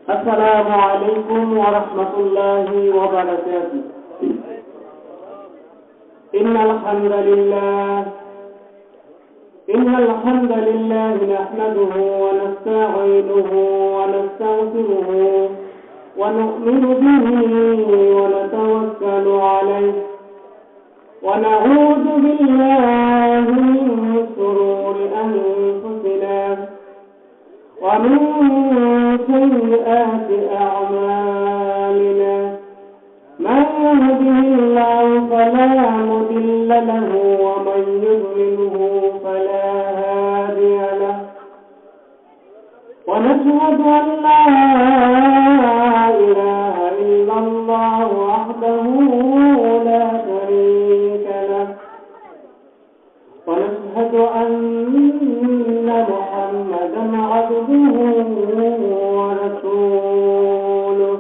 السلام عليكم ورحمة الله وبركاته. إن الحمد لله نحمده ونستعينه ونستغفره ونؤمن به ونتوكل عليه ونعوذ بالله من شرور أنفسنا ومن سيئات أعمالنا. من يهده الله فلا مضل له ومن يضلله فلا هادي له. ونشهد أن لا إله إلا الله وحده لا شريك له. ونشهد أن محمدا عبده ورسوله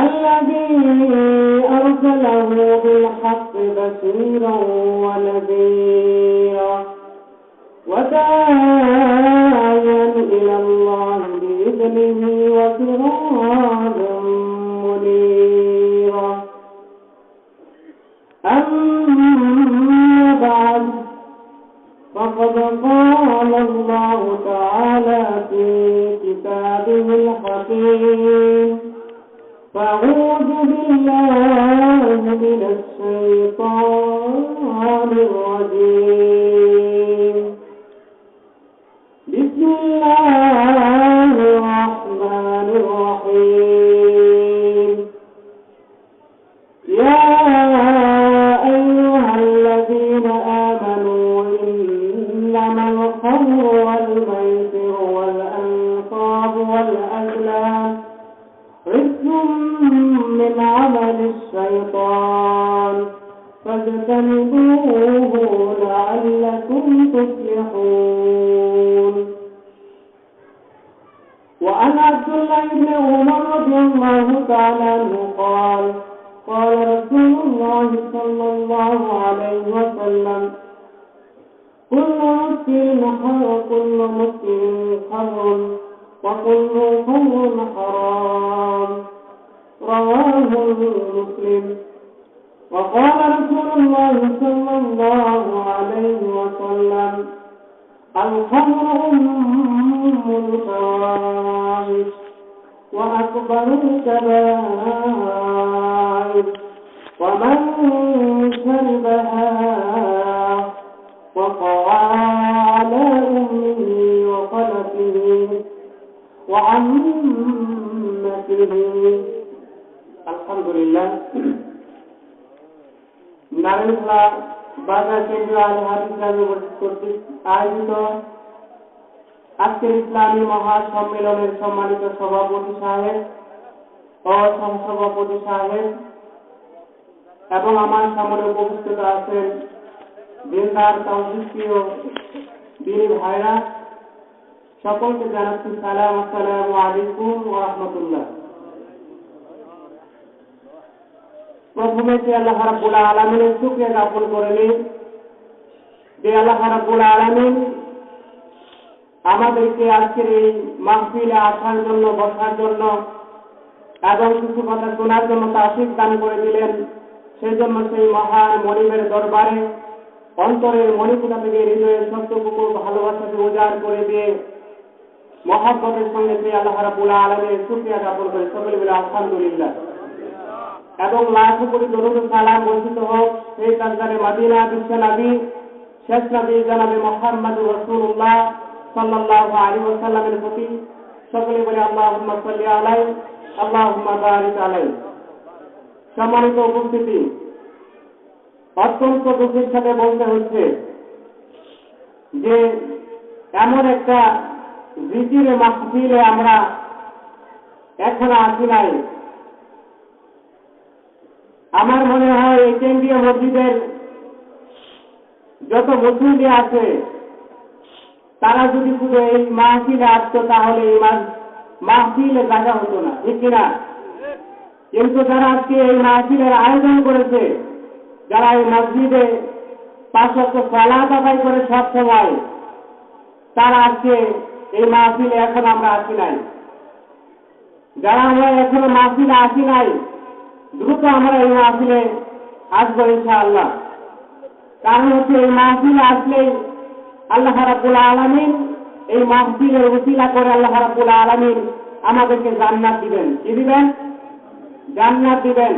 الذي أرسله بالحق بشيرا ونذيرا وداعيا إلى الله بإذنه وسراجا منيرا. أما بعد فقد قال الله تعالى في كتابه الحكيم: فأعوذ بالله من الشيطان الرجيم. بسم الله الرحمن الرحيم. يا أيها الذين آمنوا إنما الخمر والميسر والأنصاب والأزلام رجس من عمل الشيطان فاجتنبوه لعلكم تفلحون. وعن عبد الله بن عمر رضي الله تعالى عنه قال: قال رسول الله صلى الله عليه وسلم: كل مسكر خمر وكل خمر حرام. رواه مسلم. وقال رسول الله صلى الله عليه وسلم: الخمر أم الفواحش وأكبر الكبائر، ومن شربها وقع على أمه وخلته وعمته. الحمد لله. নারায়ণখোলা বাজার কেন্দ্রীয় আল হাদিস কর্তৃক আয়োজিত আজকের ইসলামী মহাসম্মেলনের সম্মানিত সভাপতি সাহেব ও সহসভাপতি সাহেব এবং আমার সামনে উপস্থিত আছেন দিনদার তাওহীদপ্রিয় দিনী ভাইরা, সকলকে জানাচ্ছি সালাম। আসসালামু আলাইকুম ওয়া রাহমাতুল্লাহ। প্রথমে যে আল্লাহ রাব্বুল আলামিনের শুকরিয়া জ্ঞাপন করে নিই যে আল্লাহ রাব্বুল আলামিন আমাদেরকে আজকের এই মাহফিলে আসার জন্য, বসার জন্য এবং কিছু কথা শোনার জন্য তৌফিক দান করে দিলেন। সেই জন্য সেই মহান মনিবের দরবারে অন্তরের মণিপুরা থেকে হৃদয়ের সত্যটুকু ভালোবাসাকে উজাড় করে দিয়ে মহব্বতের সঙ্গে সেই আল্লাহ রাব্বুল আলামিনের শুকরিয়া জ্ঞাপন করে সকলে মিলে আলহামদুলিল্লাহ। এবং লাখ কোটি দরুদ সালাম বর্ষিত হোক সেই সরকারে মদিনা বিশ্বনবী শেষ নবী জনাবে মুহাম্মদুর রাসূলুল্লাহ সাল্লাল্লাহু আলাইহি ওয়াসাল্লামের প্রতি। সকলে বলে আল্লাহুম্মা সাল্লি আলাইহি আল্লাহুম্মা বারিক আলাইহি। সম্মানিত উপস্থিতি, অত্যন্ত দুঃখের সাথে বলতে হচ্ছে যে এমন একটা জিকিরে মাহফিলে আমরা এখনো আসি নাই। আমার মনে হয় এই কেন্দ্রীয় মসজিদের যত মুসল্লি আছে তারা যদি শুধু এই মাহফিলে আসতো তাহলে এই মাহফিলে জায়গা হতো না, ঠিক কিনা? কিন্তু যারা আজকে এই মাহফিলের আয়োজন করেছে, যারা এই মসজিদে 5 ওয়াক্ত সালাত আদায় করে সব সময়, তারা আজকে এই মাহফিলে এখন আমরা আসি নাই। যারা আমরা এখনো মাহফিলে আসি নাই, দ্রুত আমরা এই মাহফিলে আসবো ইনশাআল্লাহ। কারণ হচ্ছে এই মাহফিলে আসলেই আল্লাহ রাব্বুল আলামিন এই মাহফিলের ওসিলা করে আল্লাহ রাব্বুল আলামিন আমাদেরকে জান্নাত দিবেন। কি দিবেন? জান্নাত দিবেন।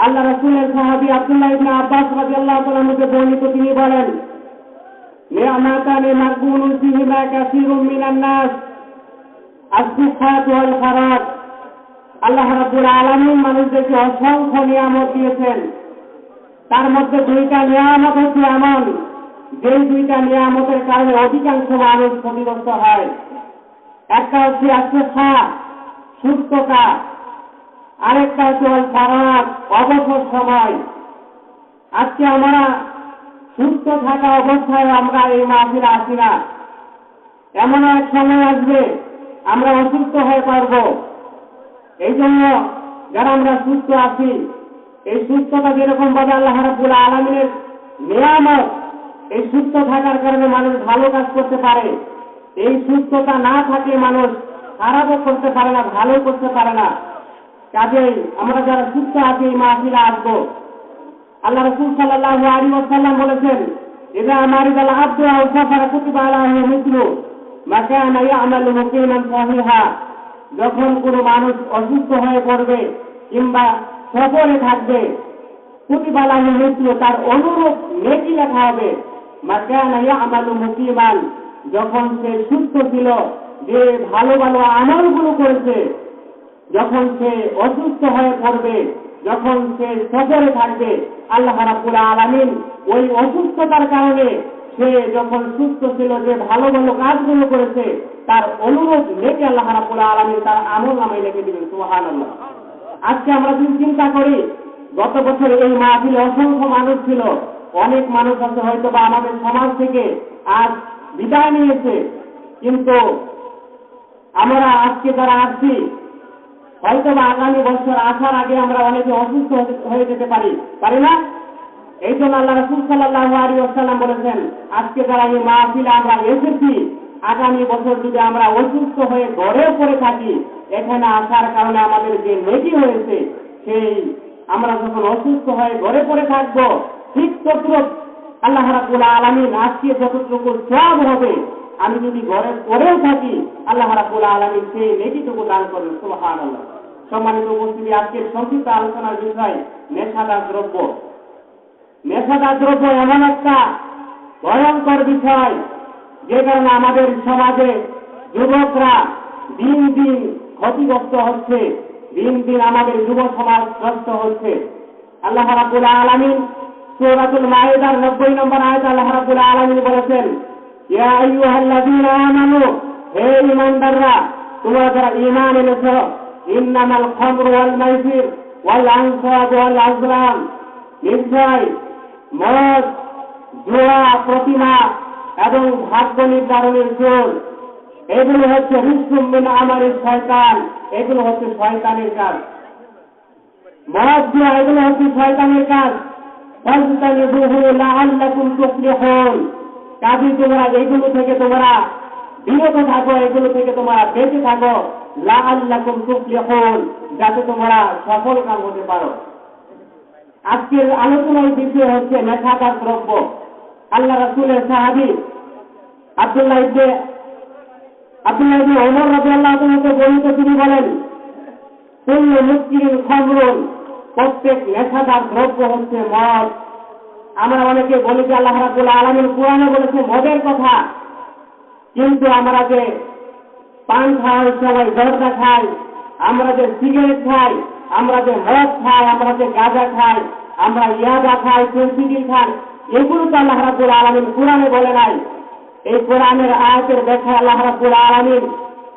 আল্লাহ রাসূলের সাহাবী আব্দুল্লাহ ইবনে আব্বাস রাদিয়াল্লাহু তাআলা থেকে বর্ণিত, তিনি বলেন, নি'মাতানি মাগবুনুন ফীহিমা কাসীরুম মিনান নাস আস-সিহহাত ওয়াল ফারাগ। আল্লাহ রাব্বুল আলামিন মানুষদেরকে অসংখ্য নিয়ামত দিয়েছেন। তার মধ্যে দুইটা নিয়ামত হচ্ছে এমন, যেই দুইটা নিয়ামতের কারণে অধিকাংশ মানুষ ক্ষতিগ্রস্ত হয়। একটা হচ্ছে আসিহা, সুস্থতা, আরেকটা হচ্ছে ওয়াল ফারাগ, অবসর সময়। আজকে আমরা সুস্থ থাকা অবস্থায় আমরা এই মাহফিলে আসি না। এমন এক সময় আসবে আমরা অসুস্থ হয়ে পড়ব। এই জন্য যারা আমরা সুস্থ আছি, এই সুস্থতা যেরকম ভাবে আল্লাহ রাব্বুল আলামিনের নিয়ামত, এই সুস্থ থাকার কারণে মানুষ ভালো কাজ করতে পারে। এই সুস্থতা না থাকলে মানুষ খারাপও করতে পারে না, ভালো করতে পারে না। কাজেই আমরা যারা সুস্থ আছি এই মাহফিলে আসবো। আল্লাহ রাসূল সাল্লাল্লাহু আলাইহি ওয়াসাল্লাম বলেছেন, ইযা মারিদাল আবদু আও সাফারা কুতিবা আলাইহি মিসলু মা কানা ইয়া'মালু মুকিমান সাহিহা। যখন কোনো মানুষ অসুস্থ হয়ে পড়বে কিংবা সফরে থাকবে, কুতিবা আলাইহি মিসলু, তার অনুরূপ নেকি লেখা হবে। মা কানা ইয়া'মালু মুকিমান, যখন সে সুস্থ ছিল, যে ভালো ভালো আমলগুলো করেছে, যখন সে অসুস্থ হয়ে পড়বে, যখন সে সফরে থাকবে, আল্লাহ রাব্বুল আলামিন ওই অসুস্থতার কারণে সে যখন সুস্থ ছিল যে ভালো ভালো কাজগুলো করেছে, তার অনুরূপ নেকি আল্লাহ রাব্বুল আলামিন তার আমল নামায় লিখে দিবেন। সুবহানাল্লাহ। আজকে আমরা যদি চিন্তা করি, গত বছর এই মাহফিলে অসংখ্য মানুষ ছিল। অনেক মানুষ আছে হয়তো বা আমাদের সমাজ থেকে আজ বিদায় নিয়েছে, কিন্তু আমরা আজকে যারা আসছি হয়তো বা আগামী বছর আসার আগে আমরা অনেকে অসুস্থ হয়ে যেতে পারি না? এই জন্য আল্লাহ রাসূল সাল্লাল্লাহু আলাইহি ওয়াসাল্লাম বলেছেন, আজকে যারা এই মাহফিলে আমরা এসেছি, আগামী বছর যদি আমরা অসুস্থ হয়ে ঘরেও পড়ে থাকি, এখানে আসার কারণে আমাদের যে নেকি হয়েছে, সেই আমরা যখন অসুস্থ হয়ে ঘরে পড়ে থাকবো, ঠিক তদ্রুপ আল্লাহ রাব্বুল আলামিন আজকে যতটুকু সওয়াব হবে, আমি যদি ঘরে পড়েও থাকি, আল্লাহ রাব্বুল আলামিন সেই নেকিটুকু দান করবেন। সুবহানাল্লাহ। সম্মানিত উপস্থিতি, আজকের সংক্ষিপ্ত আলোচনার বিষয় নেশাদার দ্রব্য। নেশাদার দ্রব্য এমন একটা ভয়ঙ্কর বিষয়, যে কারণে আমাদের সমাজে যুবকরা দিন দিন ক্ষতিগ্রস্ত হচ্ছে, দিন দিন আমাদের যুব সমাজ গ্রস্ত হচ্ছে। আল্লাহ রাব্বুল আলামিন সূরাতুল মাইদার 90 নম্বর আয়াতে আল্লাহ রাব্বুল আলামিন বলেছেন, ইয়া আইয়ুহাল্লাযীনা আমানু, হে ঈমানদাররা, তোমরা যারা ঈমান এনেছো, ইন্নামাল খামরু ওয়াল মাইসির ওয়াল আনসাব ওয়াল আজলাম, নিশ্চয় মদ, জুয়া, প্রতিমা এবং ভাগ্য নির্ধারণের জোর, এগুলো হচ্ছে রিজকুম মিন আমালিশ শয়তান, এগুলো হচ্ছে শয়তানের কাজ। মদ, জুয়া, এগুলো হচ্ছে শয়তানের কাজ। ফাজতানিবুহু লাআল্লাকুম তুফলিহুন, কাজী তোমরা এইগুলো থেকে তোমরা বিরত থাকো, এগুলো থেকে তোমরা বেঁচে থাকো। লাআল্লাকুম তুফলিহুন, যাতে তোমরা সফল কাম হতে পারো। আজকের আলোচনার বিষয় হচ্ছে নেশাদার দ্রব্য। আল্লাহ রাসূলের সাহাবী আব্দুল্লাহ ইবনে ওমর রাদিয়াল্লাহু তাআলা থেকে বর্ণিত, তিনি বলেন, কুল্লু মুসকিরিন খামরুন, প্রত্যেক নেশাদার দ্রব্য হচ্ছে মদ। আমরা অনেকে বলি যে আল্লাহ রাব্বুল আলামিন কোরআনে বলেছে মদের কথা, কিন্তু আমরা যে পান খাওয়ার সময় জর্দা খাই, আমরা যে সিগারেট খাই, আমরা যে মদ খাই, আমরা যে গাঁজা খাই, আমরা ইয়াবা খাই, ফেন্সিডিল খাই, এগুলো তো আল্লাহ রাব্বুল আলামিন কোরআনে বলে নাই। এই কোরআনের আয়াতের ব্যাখ্যা আল্লাহ রাব্বুল আলামিন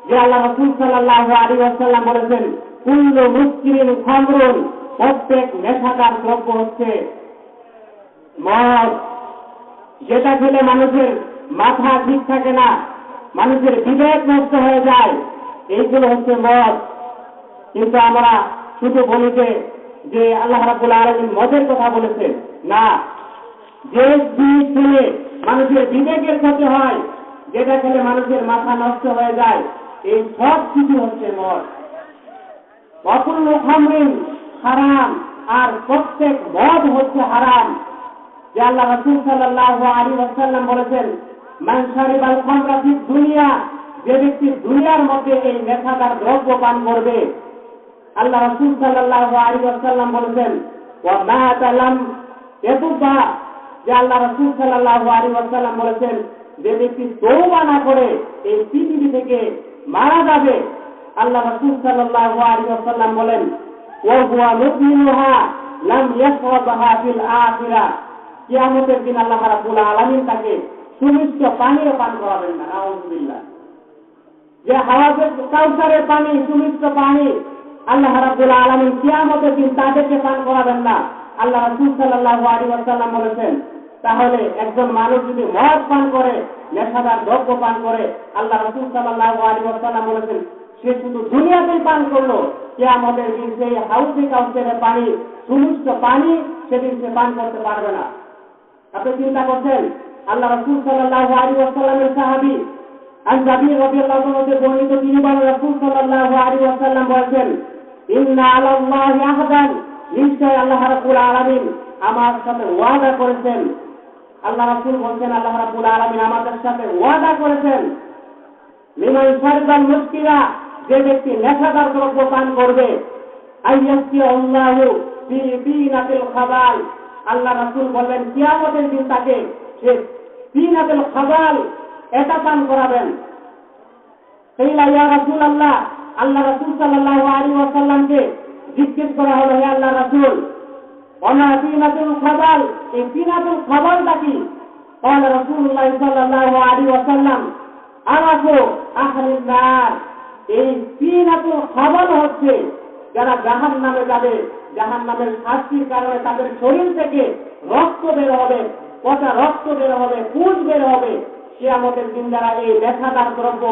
যে আল্লাহ রাসূল সাল্লাল্লাহু আলাইহি ওয়াসাল্লাম বলেছেন, কুল্লু মুসকিরিন খামরুন, প্রত্যেক নেশাদার দ্রব্য হচ্ছে মদ। যেটা খেলে মানুষের মাথা ঠিক থাকে না, মানুষের বিবেক নষ্ট হয়ে যায়, এইগুলো হচ্ছে মদ। কিন্তু আমরা শুধু বলি যে আল্লাহ রাব্বুল আলামিন মদের কথা বলেছেন, না, যে জিনিস খেলে মানুষের বিবেকের ক্ষতি হয়, যেটা খেলে মানুষের মাথা নষ্ট হয়ে যায়, এই সব কিছু হচ্ছে মদ। অকুল্লু খামরিন হারাম, আর প্রত্যেক মদ হচ্ছে হারাম। যে আল্লাহ রাসূল সাল্লাল্লাহু আলাইহি ওয়াসাল্লাম বলেছেন, মান শারিবাল খামরা ফিদ দুনিয়া, যে ব্যক্তি দুনিয়ার মধ্যে এই নেশাদার দ্রব্য পান করবে, আল্লাহ রাসূল সাল্লাল্লাহু আলাইহি ওয়াসাল্লাম বলেছেন, ওয়া মা তালাম ইয়াতুবা, যে আল্লাহ রাসূল সাল্লাল্লাহু আলাইহি ওয়াসাল্লাম বলেছেন, যে ব্যক্তি তওবা না করে এই পৃথিবী থেকে মারা যাবে, আল্লাহ রাসূল সাল্লাল্লাহু আলাইহি ওয়াসাল্লাম বলেন, ওয়া হুয়া মুমিনুহা লাম ইয়াশরাবহা ফিল আখিরাহ, কিয়ামতের দিন আল্লাহ রাব্বুল আলামিন তাকে সুমিষ্ট পানিও পান করাবেন না। নাউযুবিল্লাহ। যে হাওয়াজে কাউসারের পানি, সুমিষ্ট পানি আল্লাহ রাব্বুল আলামিন কিয়ামতের দিন তাদেরকে পান করাবেন না। আল্লাহ রাসূল সাল্লাল্লাহু আলাইহি ওয়াসাল্লাম বলেছেন, তাহলে একজন মানুষ যদি মদ পান করে, নেশাদার দ্রব্য পান করে, আল্লাহ রাসূল সাল্লাল্লাহু আলাইহি ওয়াসাল্লাম বলেছেন, সে শুধু দুনিয়াতেই পান করলো, কিয়ামতের দিন সেই হাউজে কাউসারের পানি, সুমিষ্ট পানি সেদিন সে পান করতে পারবে না। আপনি চিন্তা করছেন, আল্লাহ রাসূল সাল্লাল্লাহু আলাইহি ওয়াসাল্লামের সাহাবী আন জাবির রাদিয়াল্লাহু আনহু বর্ণিত, তিনি বলেন, রাসূল সাল্লাল্লাহু আলাইহি ওয়াসাল্লাম বলেছেন, ইন্না আলাল্লাহি আহদান, নিশ্চয় আল্লাহ রাব্বুল আলামিন আমার সাথে ওয়াদা করেছেন। আল্লাহ রাসূল বলেন, আল্লাহ রাব্বুল আলামিন আমাদের সাথে ওয়াদা করেছেন, লিমান শারবাল মুশকিলা, যে ব্যক্তি নেশাদার দ্রব্য পান করবে, আইয়াসকি আল্লাহু ফি তিনাতিল খাবাল, আল্লাহ রাসূল বলেন কিয়ামতের দিন তাকে সে তিনাতুল খাবাল এটা পান করাবেন। কাইলা ইয়া রাসূলুল্লাহ, আল্লাহ রাসূল সাল্লাল্লাহু আলাইহি ওয়াসাল্লামকে জিজ্ঞেস করা হলো, হে আল্লাহর রাসূল, ওমা তিনাতুল খাবাল, এই তিনাতুল খাবালটা কি? قال রাসূলুল্লাহ সাল্লাল্লাহু আলাইহি ওয়াসাল্লাম, আরাফু আহলিন নার, এই তিনাতুল খাবাল হচ্ছে যারা জাহান্নামে যাবে, জাহান্নামের শাস্তির কারণে তাদের শরীর থেকে রক্ত বের হবে, পচা রক্ত বের হবে, পুঁজ বের হবে। কিয়ামতের দিন যারা এই নেশাদার দ্রব্য,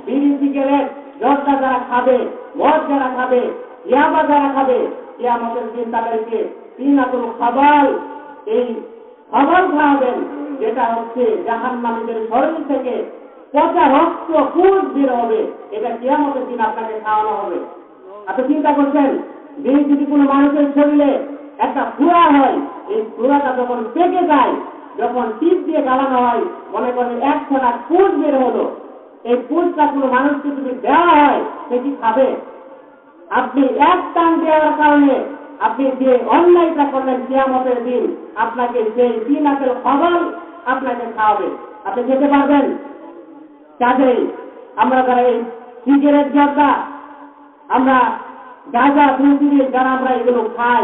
বিড়ি সিগারেট, জর্দা যারা খাবে, মদ যারা খাবে, ইয়াবা যারা খাবে, কিয়ামতের দিন তাদেরকে তিনাতুল খাবাল, এই খাবার খাওয়াবেন, যেটা হচ্ছে জাহান্নামীদের শরীর থেকে পচা রক্ত, পুঁজ বের হবে। এটা কিয়ামতের দিন আপনাকে খাওয়ানো হবে। আপনি চিন্তা করছেন, যদি কোনো মানুষের শরীরে একটা ফুয়া হয়, এই ফুয়াটা যখন পেকে যায়, যখন টিপ দিয়ে গালানো হয়, মনে করেন 100টা পুঁজ বের হলো, এই পুঁজটা কোনো মানুষকে যদি দেওয়া হয়, সে কি খাবে? আপনি এক টান দেওয়ার কারণে আপনি যে অন্যায়টা করলেন, কিয়ামতের দিন আপনাকে সেই তিনাতুল খাবাল আপনাকে খাওয়াবে। আপনি খেতে পারবেন? কাজেই আমরা যারা এই সিগারেট, জর্দা, আমরা গাঁজা, বিড়ি, যারা আমরা এগুলো খাই,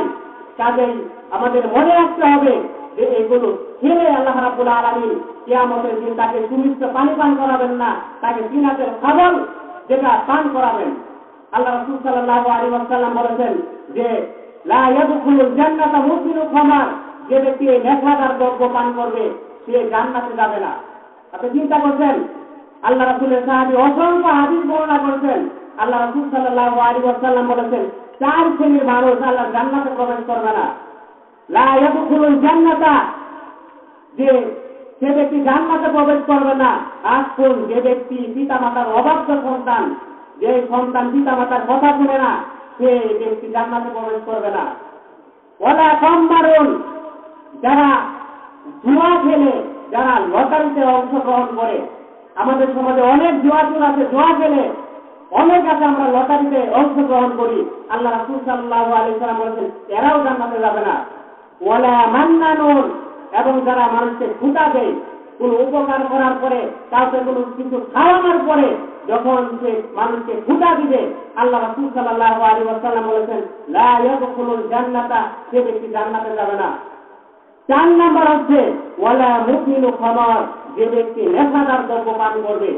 কাজেই আমাদের মনে রাখতে হবে যে এগুলো খেলে আল্লাহ রাব্বুল আলামিন কিয়ামতের দিন তাকে সুমিষ্ট পানি পান করাবেন না, তাকে তিনাতুল খাবাল যেটা পান করাবেন। আল্লাহ রাসূল সাল্লাল্লাহু আলাইহি ওয়াসাল্লাম বলেছেন যে লা ইয়াদখুলুল জান্নাতা মুসলিমুল খামার, যে ব্যক্তি এই নেশাদার দ্রব্য পান করবে সে জান্নাতে যাবে না। আপনি চিন্তা করছেন, আল্লাহ রাসূলের সাহাবী অসংখ্য হাদিস বর্ণনা করেছেন। আল্লাহ রাসূল সাল্লাল্লাহু আলাইহি ওয়াসাল্লাম বলেছেন, 4 শ্রেণীর মানুষ আল্লাহর জান্নাতে প্রবেশ করবে না। লা ইয়াদখুলুল জান্নাতা, যে ব্যক্তি জান্নাতে প্রবেশ করবে না, আজকুল, যে ব্যক্তি পিতামাতার অবাধ্য সন্তান, যে সন্তান পিতামাতার কথা শুনে না, সে ব্যক্তি জান্নাতে প্রবেশ করবে না। ওয়ালা কামমারুন, যারা জুয়া খেলে, যারা লটারিতে অংশগ্রহণ করে, আমাদের সমাজে অনেক জুয়াচোর আছে, জুয়া খেলে অনেক আছে, আমরা লটারিতে অংশগ্রহণ করি। আল্লাহ রাসূল সাল্লাল্লাহু আলাইহি ওয়াসাল্লাম বলেছেন এরাও জান্নাতে যাবে না। ওয়ালা মান্নানুন, এবং যারা মানুষকে ফুটা দেয়, কোন উপকার করার পরে, কাউকে কোনো কিছু খাওয়ানোর পরে যখন সে মানুষকে ফুটা দিবে, আল্লাহ রাসূল সাল্লাল্লাহু আলাইহি ওয়াসাল্লাম বলেছেন লা ইয়াদখুলুল জান্নাতা, সে ব্যক্তি জান্নাতে যাবে না। 4 নাম্বার হচ্ছে ওয়ালা মুসলিমু খামার, যে ব্যক্তি নেশাদার দ্রব্য পান করবে,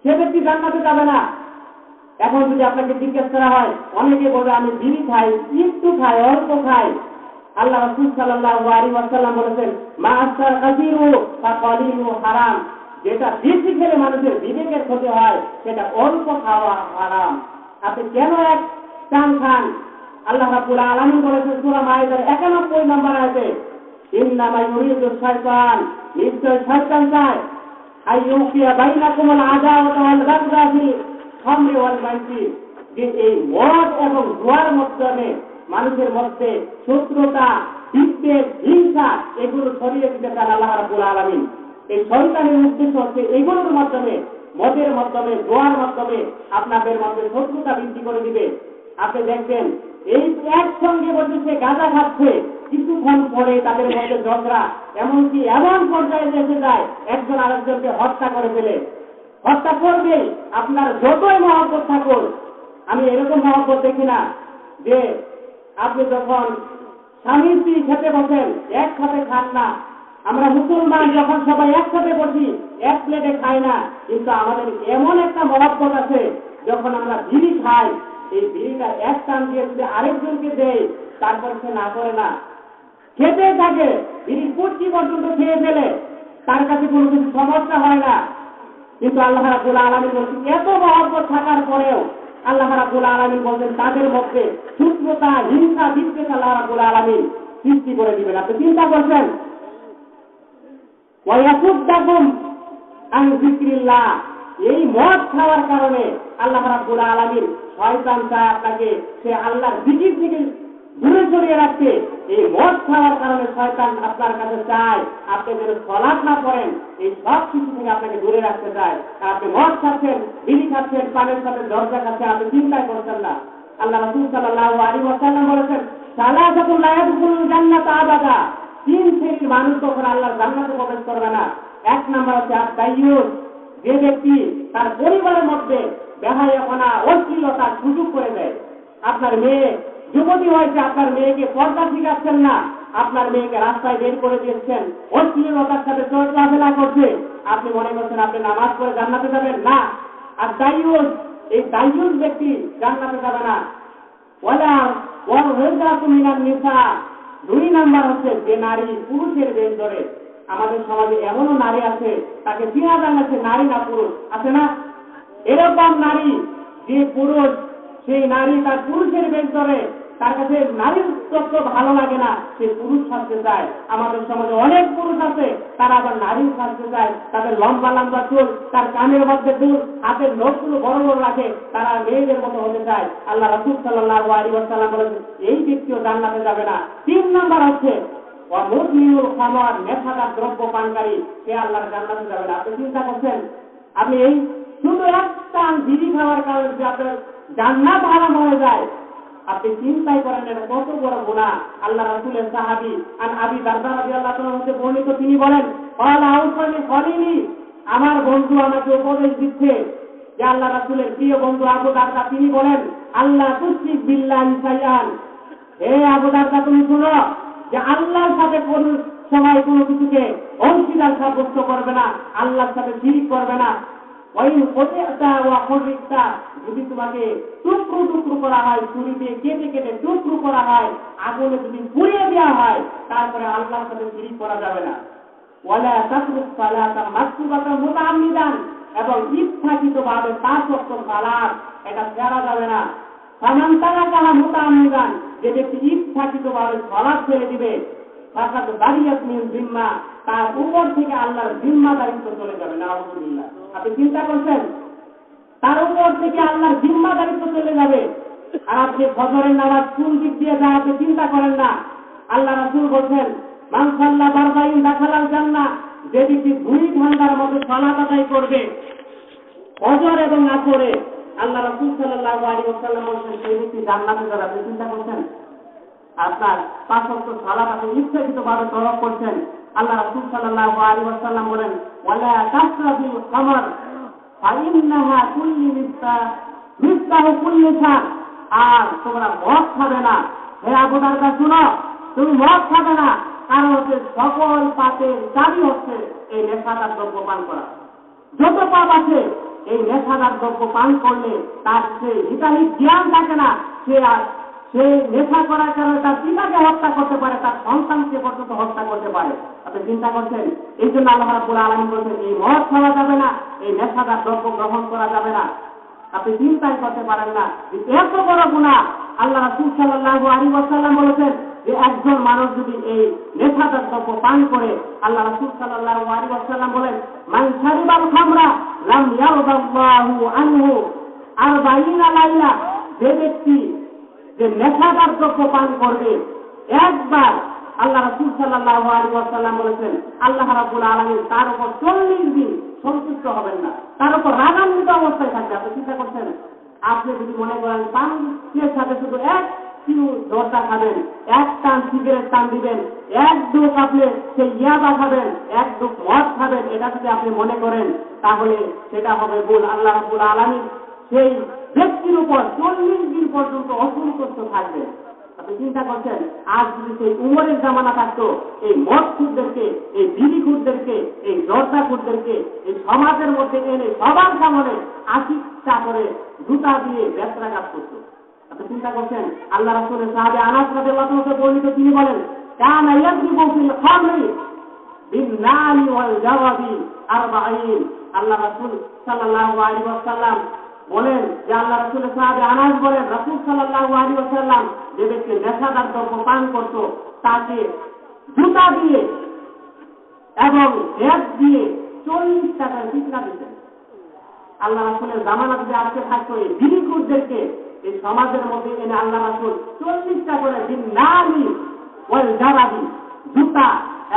সে ব্যক্তি জান্নাতে যাবে না। এখন যদি আপনাকে জিজ্ঞেস করা হয়, অনেকে বলবে আমি বিড়ি খাই, একটু খাই, অল্প খাই। আল্লাহ রাসূল সাল্লাল্লাহু আলাইহি ওয়াসাল্লাম বলেছেন মা আসর কাসীরু ফাকালিলু হারাম, যেটা বেশি খেলে মানুষের বিবেকের ক্ষতি হয়, সেটা অল্প খাওয়া হারাম। আপনি কেন এক টান খান? আল্লাহ রাব্বুল আলামিন বলেছেন সূরা মাইদার 91 নম্বর আয়াতে, ইন্নামা ইউরিদু শাইতান, নিশ্চয় শয়তান চায় আইয়ুকিয়া বাইনাকুমুল আদাওয়াতা ওয়াল বাগদা খামরি ওয়াল মাইসির, যে এই মদ এবং জুয়ার মাধ্যমে মানুষের মধ্যে শত্রুতা, বিদ্বেষ, হিংসা এগুলো ছড়িয়ে দিতে চান আল্লাহ রাব্বুল আলামিন। এই শয়তানের উদ্দেশ্য হচ্ছে এগুলোর মাধ্যমে, মদের মাধ্যমে, জুয়ার মাধ্যমে আপনাদের মধ্যে শত্রুতা বৃদ্ধি করে দিবে। আপনি দেখবেন এই একসঙ্গে বসে সে গাঁজা খাচ্ছে, কিছুক্ষণ পরে তাদের মধ্যে ঝগড়া, এমনকি এমন পর্যায়ে এসে যায় একজন আরেকজনকে হত্যা করে ফেলে। হত্যা করবে, আপনার যতই মহব্বত থাকুক। আমি এরকম মহব্বত দেখি না যে আপনি যখন স্বামী স্ত্রী খেতে বসেন একসাথে খান না। আমরা মুসলমান যখন সবাই একসাথে বসি এক প্লেটে খাই না, কিন্তু আমাদের এমন একটা মহব্বত আছে যখন আমরা বিড়ি খাই, এই বিড়িটা এক টান দিয়ে যদি আরেকজনকে দেয় তারপর সে না করে না, খেতে থাকে, বিড়ির কুচি পর্যন্ত খেয়ে ফেলে, তার কাছে কোনো কিছু সমস্যা হয় না। কিন্তু আল্লাহ রাব্বুল আলামিন বলছেন এত মহব্বত থাকার পরেও আল্লাহ রাব্বুল আলামিন বলছেন তাদের মধ্যে শত্রুতা, হিংসা, বিদ্বেষ আল্লাহ রাব্বুল আলামিন সৃষ্টি করে দিবেন। আপনি চিন্তা করছেন, ওয়ায়াসুদ্দাকুম আন যিকরিল্লাহ, এই মদ খাওয়ার কারণে আল্লাহ রাব্বুল আলামিন শয়তান চায় আপনাকে সে আল্লাহর জিকির থেকে দূরে সরিয়ে রাখতে। এই মদ খাওয়ার কারণে শয়তান আপনার কাছে চায় আপনি যেন সালাত না করেন, এই সব কিছু থেকে আপনাকে দূরে রাখতে চায়। আর আপনি মদ খাচ্ছেন, বিড়ি খাচ্ছেন, পানের সাথে দরজা খাচ্ছেন, আপনি চিন্তাই করছেন না। আল্লাহ রাসূল সাল্লাল্লাহু আলাইহি ওয়াসাল্লাম বলেছেন, সালাসাতুল লা ইয়াদখুলুল জান্নাতা আবাদা, তিন শ্রেণীর মানুষ তখন আল্লাহর জান্নাতে প্রবেশ করবে না। এক নাম্বার হচ্ছে আদ-দাইয়ুস, যে ব্যক্তি তার পরিবারের মধ্যে বেহায়াপনা, অশ্লীলতার সুযোগ করে দেয়। আপনার মেয়ে যুবতী হয়েছে, আপনার মেয়েকে পর্দা শিখাচ্ছেন না, আপনার মেয়েকে রাস্তায় বের করে দিয়েছেন, অশ্লীলতার সাথে চলাফেরা করছে, আপনি মনে করছেন আপনি নামাজ পড়ে জান্নাতে যাবেন না। আর দাইয়ুস, এই দাইয়ুস ব্যক্তি জান্নাতে যাবে না। দুই নাম্বার হচ্ছে যে নারী পুরুষের বেশ ধরে। আমাদের সমাজে এমনও নারী আছে তাকে চিনা জানাচ্ছে নারী না পুরুষ, আছে না? এরকম নারী যে পুরুষ, সেই নারী তার পুরুষের বেশ ধরে, তার কাছে নারীর তত্ত্ব ভালো লাগে না, সে পুরুষ সাজতে চায়। আমাদের সমাজে অনেক পুরুষ আছে তারা আবার নারী সাজতে চায়, তাদের লম্বা লম্বা চুল, তার কানের মধ্যে দুল, হাতের নখগুলো বড় বড় রাখে, তারা মেয়েদের মতো হতে চায়। আল্লাহ রাসূল সাল্লাল্লাহু আলাইহি ওয়াসাল্লাম বলেছেন এই ব্যক্তিও জান্নাতে যাবে না। তিন নাম্বার হচ্ছে মুদমিনুল খামার, নেশাদার দ্রব্য পানকারী, সে আল্লাহর জান্নাতে যাবে না। আপনি চিন্তা করছেন, আপনি এই শুধু একটা বিড়ি খাওয়ার কারণে যে আপনার জান্নাত হারাম হয়ে যায়, আপনি চিন্তাই করেন এটা কত বড় গুনাহ। আল্লাহ রাসূলের সাহাবী আন আবি দারদা রাদিয়াল্লাহু তাআলা হতে বর্ণিত, তিনি বলেন, ক্বালা আউসানি খলিলি, আমার বন্ধু আমাকে উপদেশ দিচ্ছে, যে আল্লাহ রাসূলের প্রিয় বন্ধু আবু দারদা, তিনি বলেন, আল্লাহ তুশরিক বিল্লাহি শাইআন, হে আবু দারদা তুমি শুনো যে আল্লাহর সাথে কোন সময় কোনো কিছুকে অংশীদার সাব্যস্ত করবে না, আল্লাহর সাথে শিরক করবে না। ওই ওয়াটা ওয়া হরিকটা, যদি তোমাকে টুকরো টুকরো করা হয়, ছুরি দিয়ে কেটে কেটে টুকরো করা হয়, আগুনে যদি পুড়িয়ে দেওয়া হয়, তারপরে আল্লাহর সাথে শিরক করা যাবে না। ওয়ালা তাতরুক সালাতা মাকতুবাতান মুতাআম্মিদান, এবং ইচ্ছাকৃতভাবে 5 ওয়াক্ত সালাত এটা ছেড়া যাবে না। ফামান তারাকাহা মুতাআম্মিদান, যে ব্যক্তি ইচ্ছাকৃতভাবে সালাত ছেড়ে দিবে, ফাকাদ বারিয়াত মিন জিম্মা, তার উপর থেকে আল্লাহর জিম্মাদারিত্ব চলে যাবে। নাউযুবিল্লাহ। আপনি চিন্তা করছেন, তার উপর থেকে আল্লাহর জিম্মাদারিত্ব চলে যাবে। আর আপনি ফজরের নামাজ কোন দিক দিয়ে যায় আপনি চিন্তা করেন না। আল্লাহ রাসূল বলেন, মান সাল্লা বারবাইন দাখালাল জান্নাহ, যে ব্যক্তি 2 ঘন্টার মধ্যে সালাত আদায় করবে ফজর এবং আসরে, আল্লাহ রাসূল সাল্লাল্লাহু আলাইহি ওয়াসাল্লাম বলেন সেই ব্যক্তি জান্নাতে যাবে। আপনি চিন্তা করছেন, আপনার 5 ওয়াক্ত সালাত আপনি ইচ্ছাকৃতভাবে তরক করছেন। আল্লাহ রাসূল সাল্লাল্লাহু আলাইহি ওয়াসাল্লাম বলেন, ওয়ালা তাশরাবিল খামর ফাইন্নাহা কুল্লি মিফতাহু কুল্লি শার, আর তোমরা মদ খাবে না। হে আবু দারদা শুনো, তুমি মদ খাবে না, কারণ হচ্ছে সকল পাপের চাবি হচ্ছে এই নেশাদার দ্রব্য পান করা। যত পাপ আছে এই নেশাদার দ্রব্য পান করলে তার সেই হিতাহিত জ্ঞান থাকে না, সে নেশা করার কারণে তার পিতাকে হত্যা করতে পারে, তার সন্তানকে পর্যন্ত হত্যা করতে পারে। আপনি চিন্তা করছেন, এই জন্য আল্লাহ রাব্বুল আলামিন বলেছেন এই মদ খাওয়া যাবে না, এই নেশাদার দ্রব্য গ্রহণ করা যাবে না। আপনি চিন্তাই করতে পারেন না এত বড় গুনাহ। আল্লাহ রাসূল সাল্লাল্লাহু আলাইহি ওয়াসাল্লাম বলেছেন যে একজন মানুষ যদি এই নেশাদার দ্রব্য পান করে, আল্লাহ রাসূল সাল্লাল্লাহু আলাইহি ওয়াসাল্লাম বলেন, মান শারিবাল খামরা লাম ইয়ারদাল্লাহু আনহু, আর বাইনা লাইলা, যে ব্যক্তি যে নেশাদার দ্রব্য পান করবে একবার, আল্লাহ রাসূল সাল্লাল্লাহু আলাইহি ওয়াসাল্লাম বলেছেন আল্লাহ রাব্বুল আলামিন তার উপর 40 দিন সন্তুষ্ট হবেন না, তার উপর রাগান্বিত অবস্থায় থাকবে। আপনি চিন্তা করছেন, আপনি যদি মনে করেন পানের সাথে শুধু এক কিলো জর্দা খাবেন, এক টান সিগারেট টান দিবেন, এক ডুব আপনি সেই ইয়াবা খাবেন, এক ডুব মদ খাবেন, এটা যদি আপনি মনে করেন তাহলে সেটা হবে ভুল। আল্লাহ রাব্বুল আলামিন সেই ব্যক্তির উপর 40 দিন পর্যন্ত অসন্তুষ্ট থাকবে। আপনি চিন্তা করছেন, আজ যদি সেই উমরের জামানা থাকতো, এই মদ খুরদেরকে, এই বিড়ি খুরদেরকে, এই জর্দা খুরদেরকে এই সমাজের মধ্যে এনে সবার সামনে 80টা করে জুতা দিয়ে বেত্রাঘাত করতো। আপনি চিন্তা করছেন, আল্লাহ রাসূলের সাহাবী আনাস রাদিয়াল্লাহু আনহু বর্ণিত, তিনি বলেন কানা ইয়াদরিবু ফিল খামরি বিন-নালি ওয়াল জাওয়াবি 40। আল্লাহ রাসূল সাল্লাল্লাহু আলাইহি ওয়াসাল্লাম বলেন যে, আল্লাহ রাসূলের সাহাবী আনাস বলেন রাসূল সাল্লাল্লাহু আলাইহি ওয়াসাল্লাম যে ব্যক্তি নেশাদার দ্রব্য পান করত তাকে জুতা দিয়ে এবং ব্যাগ দিয়ে 40 টাকার ফিতনা দিতেন। আল্লাহ রাসূলের জামানা যদি আজকে থাকতো, এই বিড়িখোরদেরকে এই সমাজের মধ্যে এনে আল্লাহ রাসূল 40টা করে বিন-নালি ওয়াল জাওয়াবি জুতা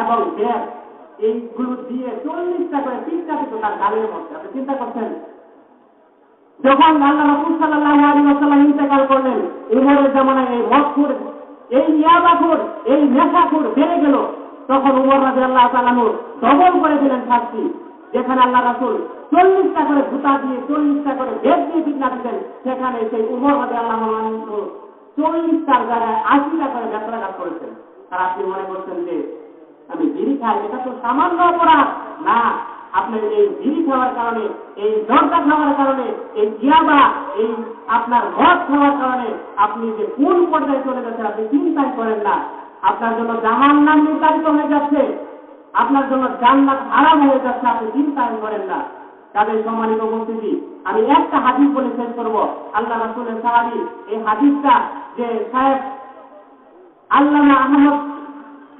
এবং ব্যাগ এইগুলো দিয়ে 40টা করে ফিতনা দিত তার গালের মধ্যে। আপনি চিন্তা করছেন, যখন আল্লাহ রাসূল সাল্লাল্লাহু আলাইহি ওয়াসাল্লাম ইন্তেকাল করলেন, উমরের জামানায় এই মদখোর, এই ইয়াবাখোর, এই নেশাখোর বেড়ে গেল, তখন উমর রাদিয়াল্লাহু তাআলা ডবল করে দিলেন শাস্তি। যেখানে আল্লাহ রাসূল 40টা করে জুতা দিয়ে 40টা করে বেদ দিয়ে ফিতনা দিতেন, সেখানে সেই উমর রাদিয়াল্লাহু আনহু 40টার জায়গায় 80টা করে বেত্রাঘাত করেছেন। আর আপনি মনে করছেন যে আমি বিড়ি খাই, এটা তো সামান্য অপরাধ না। আপনার এই বিড়ি খাওয়ার কারণে, এই জর্দা খাওয়ার কারণে, এই ইয়াবা, এই আপনার মদ খাওয়ার কারণে আপনি যে কোন পর্যায়ে চলে যাচ্ছেন আপনি চিন্তাই করেন না। আপনার জন্য জাহান্নাম নির্ধারিত হয়ে যাচ্ছে, আপনার জন্য জান্নাত হারাম হয়ে যাচ্ছে, আপনি চিন্তাই করেন না। তাদের সম্মানিত উপস্থিতি, আমি একটা হাদিস বলে শেষ করব। আল্লাহ রাসূলের সাহাবী, এই হাদিসটা যে সাহেব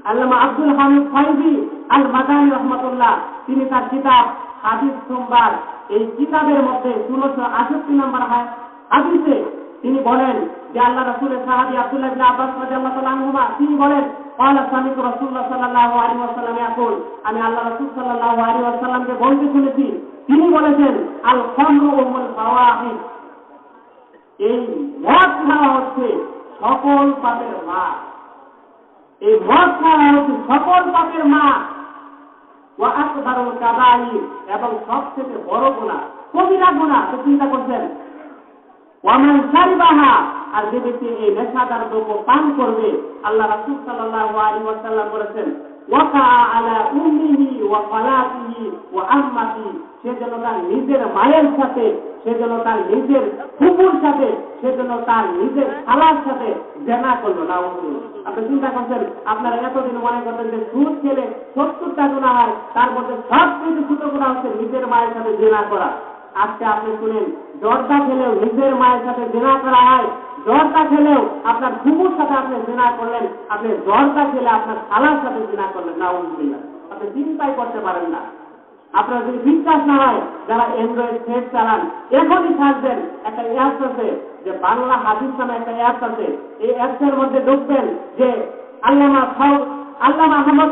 আল্লামা আব্দুল হামিদ ফাইজি আল মাদানী রাহমাতুল্লাহ, তিনি তার কিতাব হাদিস সোমবার, এই কিতাবের মধ্যে 1668 নম্বর হাদিসে তিনি বলেন যে আল্লাহ রাসূলের সাহাবী আব্দুল্লাহ ইবনে আব্বাস রাদিয়াল্লাহু তাআলা আনহুমা তিনি বলেন قال سمعت رسول الله صلى الله عليه وسلم يقول, আমি আল্লাহ রাসূল সাল্লাল্লাহু আলাইহি ওয়াসাল্লামকে বলতে শুনেছি, তিনি বলেছেন আল খামরু উমুল ফাওয়াহিশ, এই মদ খাওয়া হচ্ছে সকল পাপের মা। এই মদ খাওয়া হচ্ছে সকল পাপের মা। ওয়া আকবারুল কাবাইর, এবং সবচেয়ে বড় গুনাহ, কবিরা গুনাহ। তো চিন্তা করছেন, ওয়ামান শারিবাহা, আর যে ব্যক্তি এই নেশাদার দ্রব্য পান করবে, আল্লাহ রাসূল সাল্লাল্লাহু আলাইহি ওয়াসাল্লাম বলেছেন ওয়াকা আলা উম্মিহি ওয়া খালাতিহি ওয়া আম্মাতি, সে যেন তার নিজের মায়ের সাথে, সে যেন তার নিজের ফুফুর সাথে, সে যেন তার নিজের খালার সাথে জিনা করলো। নাউযুবিল্লাহ। আপনি চিন্তা করছেন, আপনারা এতদিন মনে করতেন যে সুদ খেলে 70টা গুনাহ হয়, তার মধ্যে সবচেয়ে ছোট গুনাহ হচ্ছে নিজের মায়ের সাথে জিনা করা। আজকে আপনি শুনেন, জর্দা খেলেও নিজের মায়ের সাথে জিনা করা হয়, জর্দা খেলেও আপনার ফুফুর সাথে আপনি জিনা করলেন, আপনি জর্দা খেলে আপনার খালার সাথে জিনা করলেন। নাউযুবিল্লাহ। আপনি চিন্তাই করতে পারেন না। আপনার যদি বিশ্বাস না হয়, যারা অ্যান্ড্রয়েড সেট চালান, এখনই থাকবেন, একটা অ্যাপস আছে যে বাংলা হাদিস নামে একটা অ্যাপস আছে, এই অ্যাপসের মধ্যে ঢুকবেন যে আল্লামা আহমদ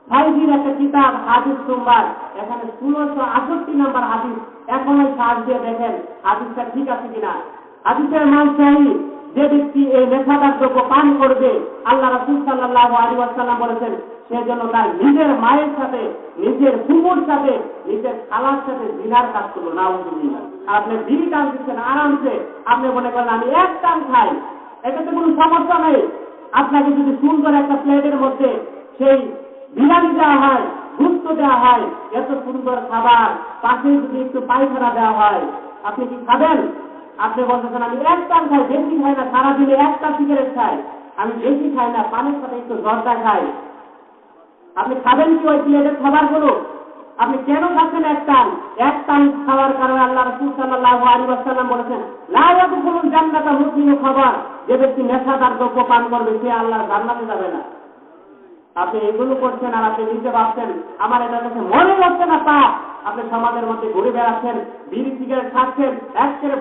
ফাইজির একটা কিতাব হাদিস সোমবার, এখানে 1668 নম্বর হাদিস। এখন ওই সার্চ দিয়ে দেখেন হাদিসটা ঠিক আছে কিনা। হাদিসের মান সহি, যে ব্যক্তি এই নেশাদার দ্রব্য পান করবে, আল্লাহ রাসূল সাল্লাল্লাহু আলাইহি ওয়াসাল্লাম বলেছেন সে যেন তার নিজের মায়ের সাথে, নিজের ফুফুর সাথে, নিজের খালার সাথে জিনার কাজ করলো। নাউযুবিল্লাহ। আর আপনি বিড়ি টান দিচ্ছেন আরামসে, আপনি মনে করেন আমি এক টান খাই, এটাতে কোনো সমস্যা নেই। আপনাকে যদি সুন্দর একটা প্লেটের মধ্যে সেই বিরিয়ানি দেওয়া হয়, গুস্ত দেওয়া হয়, এত সুন্দর খাবার, পাশে যদি একটু পায়খানা দেওয়া হয়, আপনি কি খাবেন? আপনি বলতেছেন আমি এক টান খাই, বেশি খাই না, সারাদিনে একটা সিগারেট খাই, আমি বেশি খাই না, পানির সাথে একটু জর্দা খাই। আপনি খাবেন কি ওই প্লেটের খাবারগুলো? আপনি কেন খাচ্ছেন এক টান খাওয়ার কারণে আল্লাহ রাসূল সাল্লাল্লাহু আলাইহি ওয়াসাল্লাম বলেছেন লা ইয়াদখুলুল জান্নাতা মুদমিনু খাবার, যে ব্যক্তি নেশাদার দ্রব্য পান করবে সে আল্লাহর জান্নাতে যাবে না। আপনি এগুলো করছেন আর আপনি নিজে ভাবছেন আমার এটা কাছে মনে হচ্ছে না পাপ। আপনি সমাজের মধ্যে ঘুরে বেড়াচ্ছেন, বিড়ি সিগারেট খাচ্ছেন, একেবারে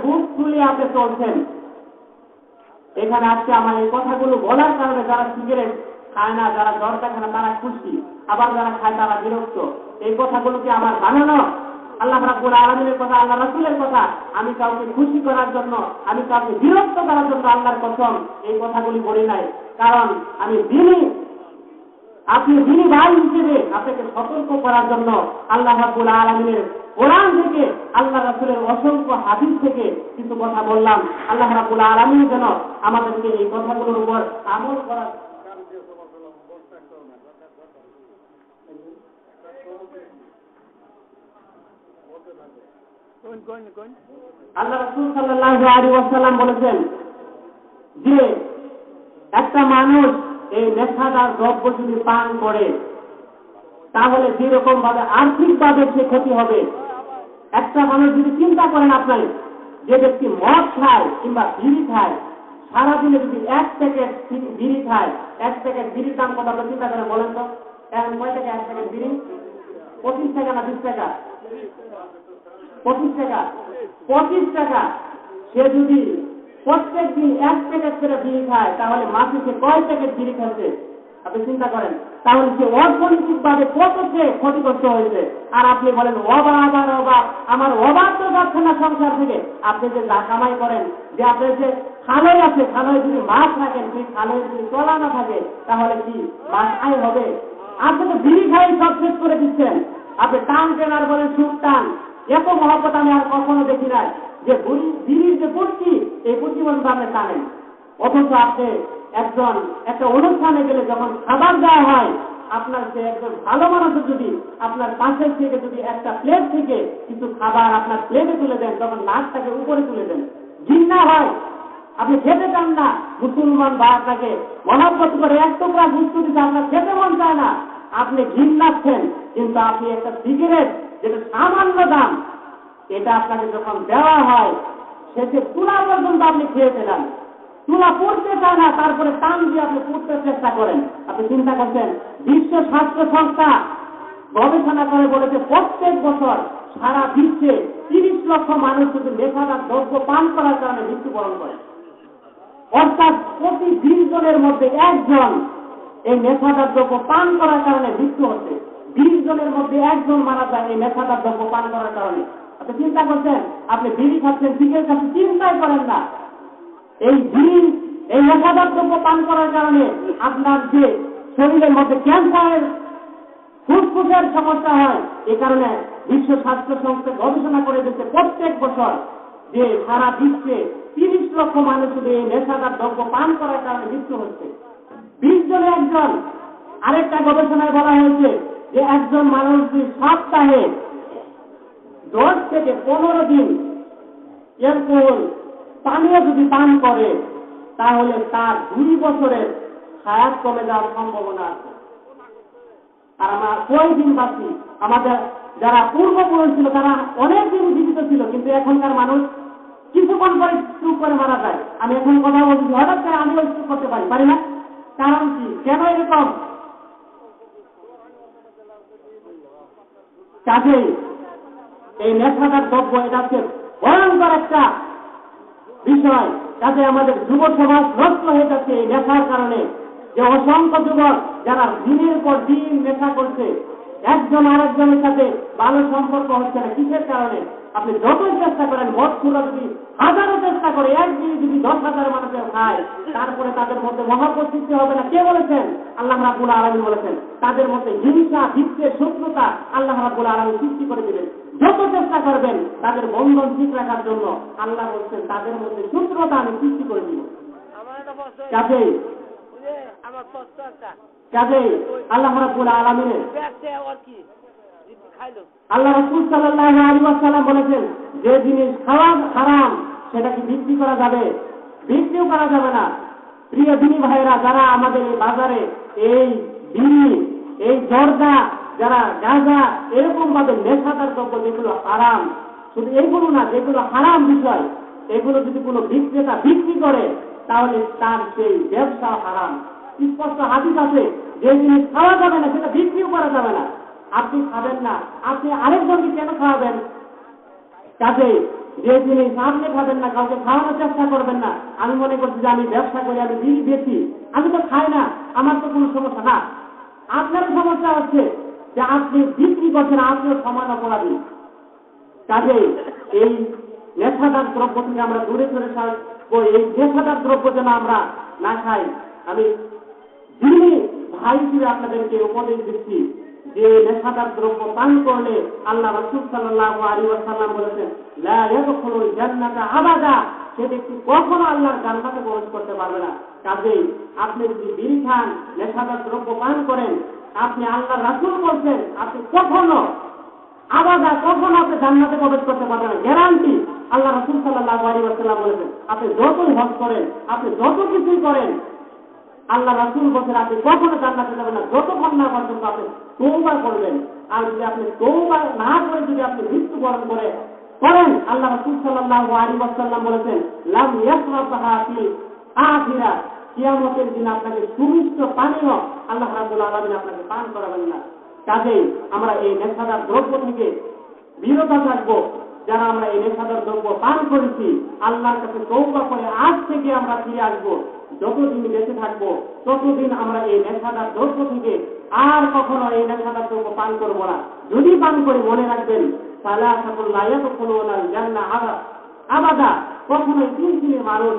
নিয়ে আপনি চলছেন। এখানে আজকে আমার এই কথাগুলো বলার কারণে যারা সিগারেট খায় না, যারা জর্দা খায় না, তারা খুশি, আবার যারা খায় তারা বিরক্ত। এই কথাগুলো কি আমার বানানো? আল্লাহ রাব্বুল আলামিনের কথা, আল্লাহ রাসূলের কথা। আমি কাউকে খুশি করার জন্য, আমি কাউকে বিরক্ত করার জন্য আল্লাহর কসম এই কথাগুলি বলি নাই। কারণ আমি দিনই, আপনি দিনী ভাই হিসেবে আপনাকে সতর্ক করার জন্য আল্লাহ রাব্বুল আলামিনের কোরআন থেকে, আল্লাহ রাসূলের অসংখ্য হাদিস থেকে কিছু কথা বললাম। আল্লাহ রাব্বুল আলামিন যেন আমাদেরকে এই কথাগুলোর উপর আমল করার। আল্লাহ রাসূল সাল্লাল্লাহু আলাইহি ওয়াসাল্লাম বলেছেন যে একটা মানুষ এই নেশাদার দ্রব্য যদি পান করে তাহলে যেরকম ভাবে আর্থিকভাবে সে ক্ষতি হবে। একটা মানুষ যদি চিন্তা করেন, আপনার যে ব্যক্তি মদ খায় কিংবা বিড়ি খায়, সারাদিনে যদি 1 প্যাকেট বিড়ি খায়, 1 প্যাকেট বিড়ির দাম কত আপনার চিন্তা করে বলেন তো? এখন কয় টাকা 1 প্যাকেট বিড়ি? 25 টাকা না 20 টাকা? 25 টাকা। 25 টাকা। সে যদি প্রত্যেক দিন 1 প্যাকেট করে বিড়ি খায় তাহলে মাসে সে কয় প্যাকেট বিড়ি খাচ্ছে আপনি চিন্তা করেন। তাহলে সে অর্থনৈতিক ভাবে কত সে ক্ষতিগ্রস্ত হয়েছে। আর আপনি বলেন অভাব আর অভাব, আমার অভাব তো যাচ্ছে না সংসার থেকে। আপনি যে যা কামাই করেন, যে আপনার যে খালই আছে, খালয় যদি মাছ রাখেন, সেই খালয় যদি চলা না থাকে তাহলে কি মাছ আয় হবে? আপনি তো বিড়ি খাই সব শেষ করে দিচ্ছেন। আপনি টান কেনার বলেন সুখ টান, এত মহব্বত আমি আর কখনো দেখি নাই যে বিড়ির যে পুষ্টি, এই পুষ্টি মধ্যে আপনি টানেন। অথচ আপনি একটা অনুষ্ঠানে গেলে যখন খাবার দেওয়া হয়, আপনার যে একজন ভালো মানুষ যদি আপনার পাশের থেকে যদি একটা প্লেট থেকে কিছু খাবার আপনার প্লেটে তুলে দেন, তখন নাকটাকে উপরে তুলে দেন, ঘৃণা হয়, আপনি খেতে চান না। মুসলমান বা আপনাকে মহব্বত করে এক টুকরা বস্তু দিতে আপনার খেতে মন চায় না, আপনি ঘৃণাচ্ছেন। কিন্তু আপনি একটা সিগারেট যেটা সামান্য দাম, এটা আপনাকে যখন দেওয়া হয়, সেটা তুলা পর্যন্ত আপনি খেয়ে ফেলেন, তুলা পড়তে চায় না, তারপরে টান দিয়ে আপনি পড়তে চেষ্টা করেন। আপনি চিন্তা করছেন, বিশ্ব স্বাস্থ্য সংস্থা গবেষণা করে বলেছে প্রত্যেক বছর সারা বিশ্বে 30 লক্ষ মানুষ শুধু নেশাদার দ্রব্য পান করার কারণে মৃত্যুবরণ করে। অর্থাৎ প্রতি 20 জনের মধ্যে 1 জন এই নেশাদার দ্রব্য পান করার কারণে মৃত্যু হচ্ছে। 20 জনের মধ্যে 1 জন মারা যায় এই নেশাদার দ্রব্য পান করার কারণে। আপনি চিন্তা করছেন, আপনি বিড়ি খাচ্ছেন, সিগারেট খাচ্ছেন, চিন্তাই করেন না এই বিড়ি, এই নেশাদার দ্রব্য পান করার কারণে আপনার যে শরীরের মধ্যে ক্যান্সারের, ফুসফুসের সমস্যা হয়। এই কারণে বিশ্ব স্বাস্থ্য সংস্থা গবেষণা করে দিচ্ছে প্রত্যেক বছর যে সারা বিশ্বে 30 লক্ষ মানুষ শুধু এই নেশাদার দ্রব্য পান করার কারণে মৃত্যু হচ্ছে। 20 জনে 1 জন। আরেকটা গবেষণায় বলা হয়েছে যে একজন মানুষ যদি সপ্তাহে 10 থেকে 15 দিন অ্যালকোহল পানীয় যদি পান করে তাহলে তার 2 বছরের হায়াত কমে যাওয়ার সম্ভাবনা আছে। আর আমরা কয়দিন বাঁচি? আমাদের যারা পূর্বপুরুষ ছিল তারা অনেক দিন জীবিত ছিল, কিন্তু এখনকার মানুষ কিছুক্ষণ পরে চুপ করে মারা যায়। আমি এখন কথা বলছি, হঠাৎ করে আমিও চুপ করতে পারি না। কারণ কি? কেন এরকম? কাজেই এই নেশাদার দ্রব্য এটা হচ্ছে ভয়ঙ্কর একটা বিষয়। কাজে আমাদের যুব সমাজ নষ্ট হয়ে যাচ্ছে এই নেশার কারণে। যে অসংখ্য যুবক যারা দিনের পর দিন নেশা করছে, একজন আরেকজনের সাথে ভালো সম্পর্ক হচ্ছে না। কিসের কারণে? আপনি যতই চেষ্টা করেন, মদ পুরো যদি হাজারো চেষ্টা করে, একদিন যদি 10,000 মানুষের খায়, তারপরে তাদের মধ্যে মহব্বত সৃষ্টি হবে না। কে বলেছেন? আল্লাহ রাব্বুল আলামিন বলেছেন। তাদের মধ্যে হিংসা, বিদ্বেষ, শত্রুতা আল্লাহ রাব্বুল আলামিন সৃষ্টি করে দিবেন। যত চেষ্টা করবেন তাদের বন্ধন ঠিক রাখার জন্য, আল্লাহ বলছেন তাদের মধ্যে শত্রুতা আমি সৃষ্টি করে দিব। কাজেই আল্লাহ রাব্বুল আলামিন, আল্লাহ রাসূল সাল্লাল্লাহু আলাইহি ওয়াসাল্লাম বলেছেন যে জিনিস খাওয়া হারাম সেটা কি বিক্রি করা যাবে? বিক্রিও করা যাবে না। প্রিয় দিনী ভাইরা, যারা আমাদের এই বাজারে এই বিড়ি, এই জর্দা, যারা গাঁজা, এরকম ভাবে নেশাদার দ্রব্য যেগুলো হারাম, শুধু এইগুলো না, যেগুলো হারাম বিষয়, এগুলো যদি কোনো বিক্রেতা বিক্রি করে তাহলে তার সেই ব্যবসা হারাম। স্পষ্ট হাদিস আছে, যে জিনিস খাওয়া যাবে না সেটা বিক্রিও করা যাবে না। আপনি খাবেন না, আপনি আরেকজনকে কেন খাওয়াবেন? কাজে যে জিনিস আপনি খাবেন না, কাউকে খাওয়ানোর চেষ্টা করবেন না। আমি মনে করছি যে আমি ব্যবসা করি, আমি বিড়ি বেচি, আমি তো খাই না, আমার তো কোনো সমস্যা না। আপনার সমস্যা হচ্ছে যে আপনি বিক্রি করছেন, আপনিও সমান অপরাধী। কাজেই এই নেশাদার দ্রব্য থেকে আমরা দূরে সরে থাকবো। এই নেশাদার দ্রব্য যেন আমরা না খাই। আমি যিনি ভাই হিসেবে আপনাদেরকে উপদেশ দিচ্ছি যে নেশাদার দ্রব্য পান করলে আল্লাহ রাসূল সাল্লাল্লাহু আলাইহি ওয়াসাল্লাম বলেছেন, লা ইয়াদখুলুল জান্নাতা আবাদা, সে ব্যক্তি কখনো আল্লাহর জান্নাতে প্রবেশ করতে পারবে না। কাজেই আপনি যদি বিড়ি খান, নেশাদার দ্রব্য পান করেন, আপনি আল্লাহর রাসূল বলছেন আপনি কখনো আপনি জান্নাতে প্রবেশ করতে পারবেন না, গ্যারান্টি। আল্লাহ রাসূল সাল্লাল্লাহু আলাইহি ওয়াসাল্লাম বলেছেন, আপনি যতই হজ করেন, আপনি যত কিছুই করেন, আল্লাহ রাসূল বলেন আপনি কখনো জান্নাতে যাবেন না যতক্ষণ না পর্যন্ত আপনি তওবা করবেন। আর যদি আপনি তওবা না করে যদি আপনি মৃত্যুবরণ করেন, আল্লাহ রাসূল সাল্লাল্লাহু আলাইহি ওয়াসাল্লাম বলেছেন, লাম ইয়াশরাবহা ফি আখিরা, কিয়ামতের দিন আপনাকে সুমিষ্ট পানীয় আল্লাহ রাব্বুল আলামিন আপনাকে পান করাবেন না। কাজেই আমরা এই নেশাদার দ্রব্য থেকে বিরত থাকবো। যারা আমরা এই নেশাদার দ্রব্য পান করেছি, আল্লাহর কাছে তওবা করে আজ থেকে আমরা ফিরে আসবো। যতদিন বেঁচে থাকবো ততদিন আমরা এই নেশাদার দ্রব্য থেকে আর কখনো এই নেশাদার দ্রব্য পান করবো না। যদি পান করে মনে রাখবেন, সালাসাতুল লা ইয়াদখুলুনাল জান্নাহ আবাদা, কখনোই 3 শ্রেণীর মানুষ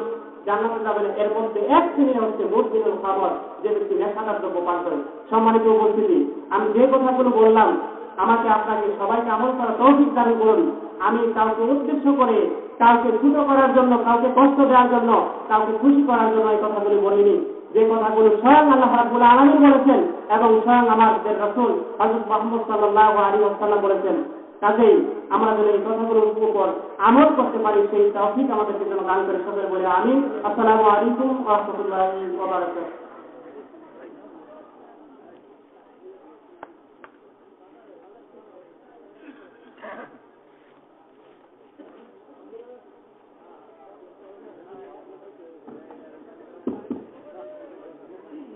জান্নাতে যাবে না। এর মধ্যে এক শ্রেণী হচ্ছে মুসলিমের খাবার, যে ব্যক্তি নেশাদার দ্রব্য পান করে। সম্মানিত উপস্থিতি, আমি যে কথাগুলো বললাম, আমাকে আপনাকে সবাইকে আমল করা তৌফিক দান করুন। আমি কাউকে উদ্দেশ্য করে, কাউকে ছোট করার জন্য, কাউকে কষ্ট দেওয়ার জন্য, কাউকে খুশি করার জন্য এই কথাগুলো বলিনি। যে কথাগুলো স্বয়ং আল্লাহ রাব্বুল আলামিন বলেছেন এবং স্বয়ং আমাদের রাসূল হযরত মুহাম্মদ সাল্লাল্লাহু আলাইহি ওয়াসাল্লাম বলেছেন। কাজেই আমরা যেন এই কথাগুলোর উপর আমল করতে পারি, সেই তৌফিক আমাদেরকে যেন দান করে। সকলে বলে আমিন। আসসালামু আলাইকুম ওয়া রাহমাতুল্লাহি ওয়া বারাকাতুহু।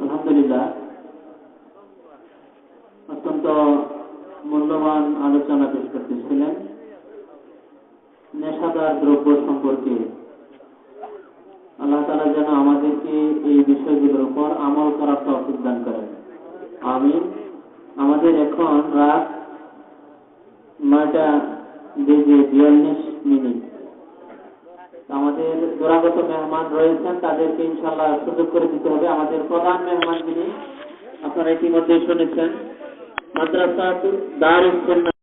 আলহামদুলিল্লাহ, অত্যন্ত মূল্যবান আলোচনা পেশ করতেছিলেন নেশাদার দ্রব্য সম্পর্কে। আল্লাহ তাআলা যেন আমাদেরকে এই বিষয়গুলোর উপর আমল করার তৌফিক দান করেন। আমিন। আমাদের এখন রাত 9:42। আমাদের দূরাগত মেহমান রয়েছেন, তাদেরকে ইনশাআল্লাহ সুযোগ করে দিতে হবে। আমাদের প্রধান মেহমান যিনি আপনারা ইতিমধ্যে শুনেছেন, মাদ্রাসা দারুস সুন্নাহ